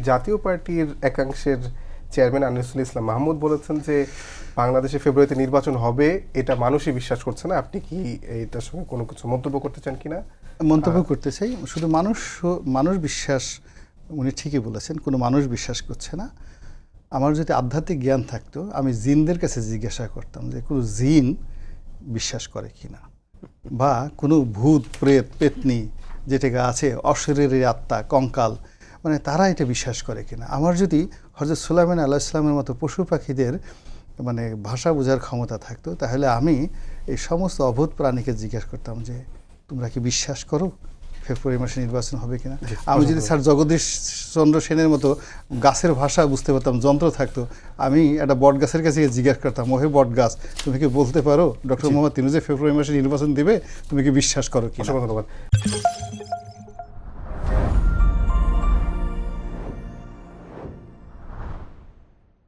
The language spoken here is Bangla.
জাতীয় পার্টির একাংশের চেয়ারম্যান আনিসুল ইসলাম মাহমুদ বলেছেন যে বাংলাদেশে ফেব্রুয়ারিতে নির্বাচন হবে, এটা মানুষই বিশ্বাস করছে না। আপনি কি এটার সঙ্গে কোনো কিছু মন্তব্য করতে চান কিনা? মন্তব্য করতে চাই, শুধু মানুষ বিশ্বাস, উনি ঠিকই বলেছেন, কোনো মানুষ বিশ্বাস করছে না। আমার যদি আধ্যাত্মিক জ্ঞান থাকতো আমি জিনদের কাছে জিজ্ঞাসা করতাম যে কোনো জিন বিশ্বাস করে কিনা, বা কোনো ভূত প্রেত পেতনি যেটাকে আছে অশরীরী আত্মা কঙ্কাল, মানে তারা এটা বিশ্বাস করে কিনা। আমার যদি হযরত সুলাইমান আলাইহিস সালামের মতো পশু পাখিদের মানে ভাষা বোঝার ক্ষমতা থাকতো, তাহলে আমি এই সমস্ত অভূত প্রাণীকে জিজ্ঞাসা করতাম যে তোমরা কি বিশ্বাস করো ফেব্রুয়ারি মাসে নির্বাচন হবে কিনা। আমি যদি স্যার জগদীশ চন্দ্র সেনের মতো গাছের ভাষা বুঝতে পারতাম, যন্ত্র থাকতো, আমি একটা বট গাছের কাছে জিজ্ঞাসা করতাম, ওহে বট গাছ তুমি কি বলতে পারো ডক্টর মোহাম্মদ ইউনূস ফেব্রুয়ারি মাসে নির্বাচন দিবে, তুমি কি বিশ্বাস করো কিনা। ধন্যবাদ।